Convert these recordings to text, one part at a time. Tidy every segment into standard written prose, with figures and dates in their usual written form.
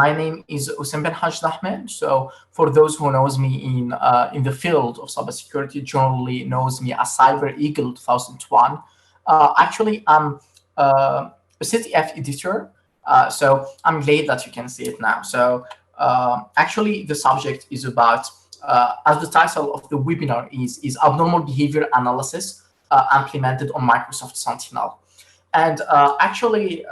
My name is Oussama Ben Hadj Dahman. So for those who knows me in the field of cybersecurity, generally knows me as Cyber Eagle 2001. Actually, I'm a CTF editor. So I'm glad that you can see it now. So actually, the subject is about, as the title of the webinar is abnormal behavior analysis implemented on Microsoft Sentinel. And actually,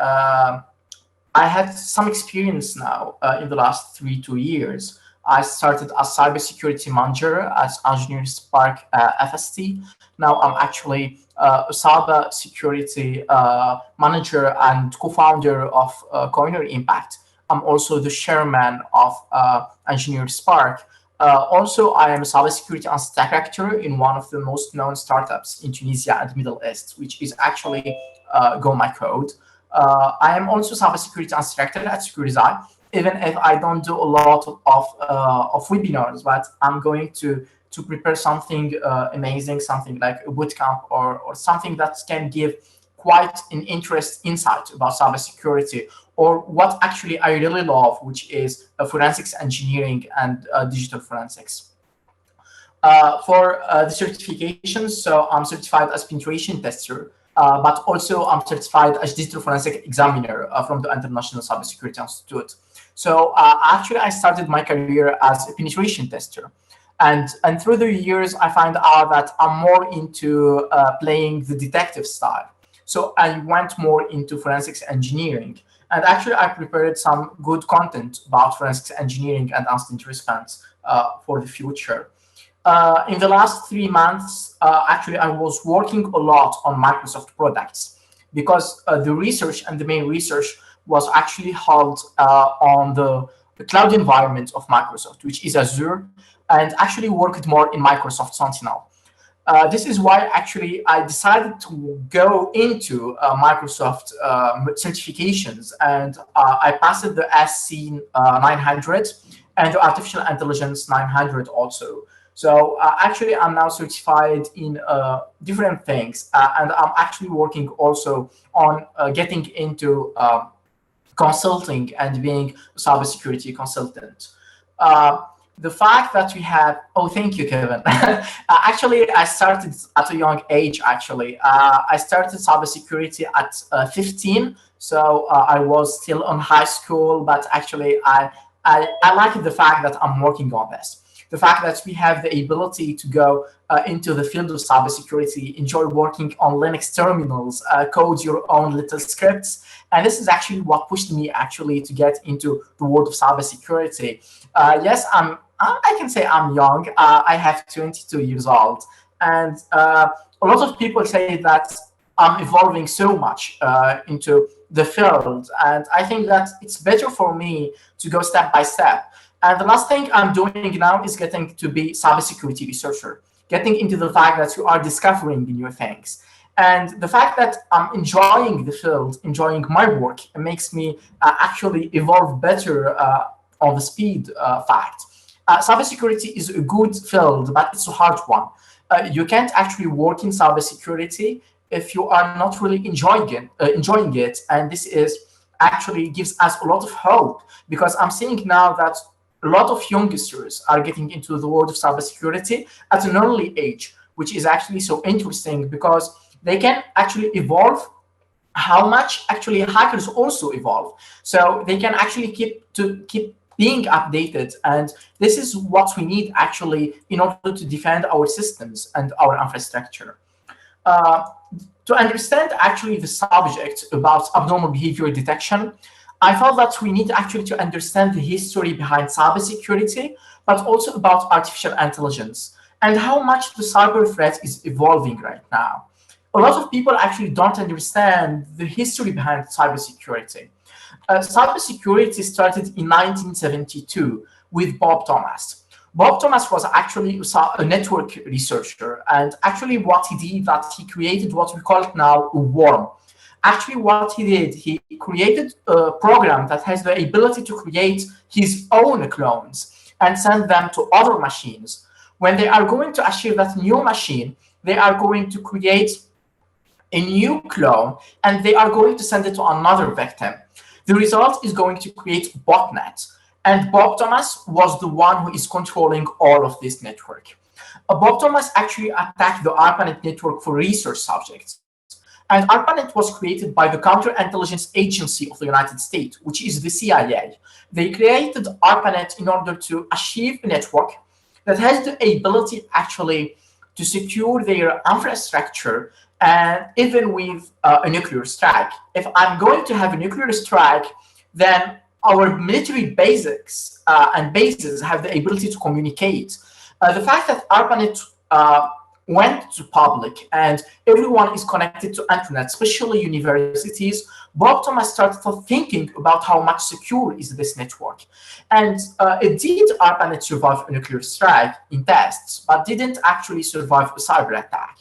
I had some experience now in the last 2 years. I started as cybersecurity manager at Engineering Spark FST. Now I'm actually a cybersecurity manager and co-founder of Coiner Impact. I'm also the chairman of Engineering Spark. Also, I am a cybersecurity and stack actor in one of the most known startups in Tunisia and Middle East, which is actually Go My Code. I am also cybersecurity instructor at Securzy, even if I don't do a lot of webinars, but I'm going to prepare something amazing, something like a bootcamp or something that can give quite an insight about cybersecurity, or what actually I really love, which is forensics engineering and digital forensics. For the certifications, so I'm certified as penetration tester, but also I'm certified as digital forensic examiner from the International Cybersecurity Institute. So actually, I started my career as a penetration tester. And through the years, I find out that I'm more into playing the detective style. So I went more into forensics engineering. And actually, I prepared some good content about forensics engineering and incident response for the future. In the last 3 months, actually, I was working a lot on Microsoft products, because the research and the main research was actually held on the cloud environment of Microsoft, which is Azure, and actually worked more in Microsoft Sentinel. This is why actually I decided to go into Microsoft certifications, and I passed the SC 900 and the Artificial Intelligence 900 also. So actually, I'm now certified in different things, and I'm actually working also on getting into consulting and being a cybersecurity consultant. The fact that we have, oh, thank you, Kevin. Actually, I started at a young age, actually. I started cybersecurity at 15, so I was still on high school, but actually, I like the fact that I'm working on this. The fact that we have the ability to go into the field of cybersecurity, enjoy working on Linux terminals, code your own little scripts. And this is actually what pushed me actually to get into the world of cybersecurity. Yes, I can say I'm young. I have 22 years old. And a lot of people say that I'm evolving so much into the field. And I think that it's better for me to go step by step. And the last thing I'm doing now is getting to be cybersecurity researcher, getting into the fact that you are discovering new things. And the fact that I'm enjoying the field, enjoying my work, it makes me actually evolve better on the speed fact. Cybersecurity is a good field, but it's a hard one. You can't actually work in cybersecurity if you are not really enjoying it. And this is actually gives us a lot of hope, because I'm seeing now that a lot of youngsters are getting into the world of cybersecurity at an early age, which is actually so interesting, because they can actually evolve how much actually hackers also evolve. So they can actually keep being updated. And this is what we need actually in order to defend our systems and our infrastructure. To understand actually the subject about abnormal behavior detection, I felt that we need actually to understand the history behind cybersecurity, but also about artificial intelligence and how much the cyber threat is evolving right now. A lot of people actually don't understand the history behind cybersecurity. Cybersecurity started in 1972 with Bob Thomas. Bob Thomas was actually a network researcher, and actually what he did, that he created what we call it now a worm. Actually, what he did, he created a program that has the ability to create his own clones and send them to other machines. When they are going to achieve that new machine, they are going to create a new clone, and they are going to send it to another victim. The result is going to create botnets. And Bob Thomas was the one who is controlling all of this network. Bob Thomas actually attacked the ARPANET network for research subjects. And ARPANET was created by the Counterintelligence Agency of the United States, which is the CIA. They created ARPANET in order to achieve a network that has the ability actually to secure their infrastructure, and even with a nuclear strike. If I'm going to have a nuclear strike, then our military basics and bases have the ability to communicate. The fact that ARPANET went to public and everyone is connected to internet, especially universities, Bob Thomas started thinking about how much secure is this network. And it did ARPANET survive a nuclear strike in tests, but didn't actually survive a cyber attack.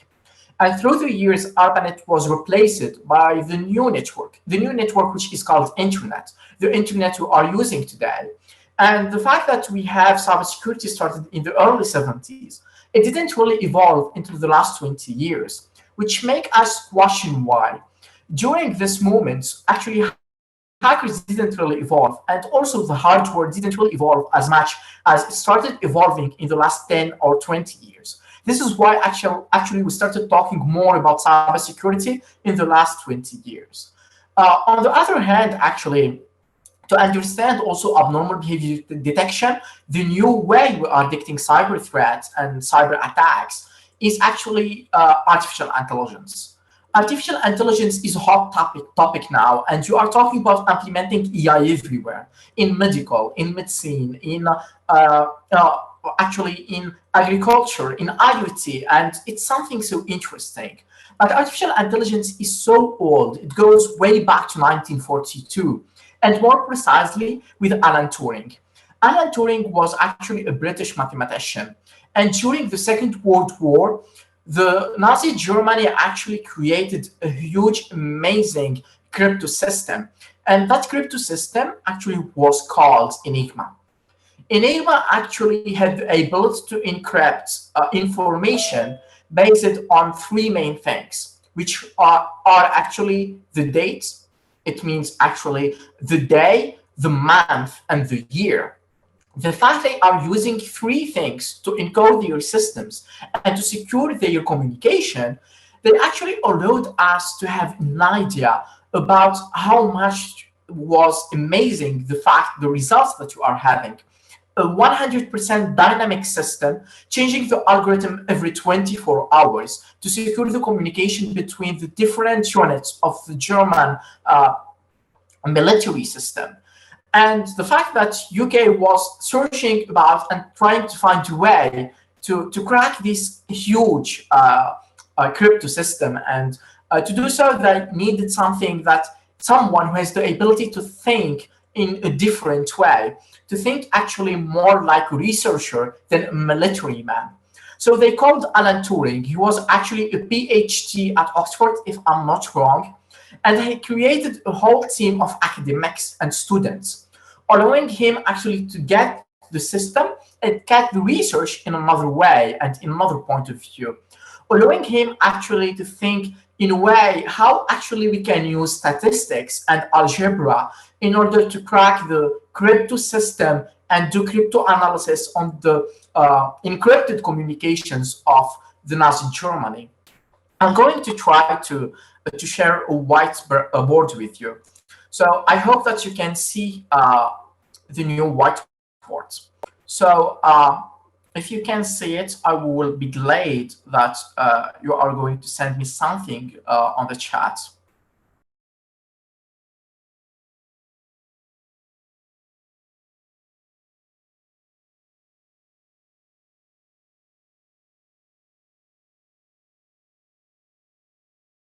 And through the years, ARPANET was replaced by the new network which is called Internet, the Internet we are using today. And the fact that we have cybersecurity started in the early 70s, it didn't really evolve into the last 20 years, which make us question why. During this moment, actually, hackers didn't really evolve, and also the hardware didn't really evolve as much as it started evolving in the last 10 or 20 years. This is why actually we started talking more about cybersecurity in the last 20 years. On the other hand, actually, to understand also abnormal behavior detection, the new way we are detecting cyber threats and cyber attacks is actually artificial intelligence. Artificial intelligence is a hot topic now, and you are talking about implementing AI everywhere, in medical, in medicine, in actually in agriculture, in IoT, and it's something so interesting. But artificial intelligence is so old; it goes way back to 1942. And more precisely with Alan Turing. Alan Turing was actually a British mathematician. And during the Second World War, the Nazi Germany actually created a huge, amazing crypto system. And that crypto system actually was called Enigma. Enigma actually had the ability to encrypt information based on three main things, which are actually the dates. It means actually the day, the month, and the year. The fact they are using three things to encode their systems and to secure their communication, they actually allowed us to have an idea about how much was amazing the results that you are having. A 100% dynamic system, changing the algorithm every 24 hours to secure the communication between the different units of the German military system. And the fact that UK was searching about and trying to find a way to crack this huge crypto system, and to do so, they needed someone who has the ability to think in a different way, to think actually more like a researcher than a military man. So they called Alan Turing. He was actually a PhD at Oxford, if I'm not wrong, and he created a whole team of academics and students, allowing him actually to get the system and get the research in another way and in another point of view, allowing him actually to think in a way how actually we can use statistics and algebra in order to crack the crypto system and do crypto analysis on the encrypted communications of the Nazi Germany. I'm going to try to share a whiteboard with you. So I hope that you can see the new whiteboard. So if you can see it, I will be glad that you are going to send me something on the chat.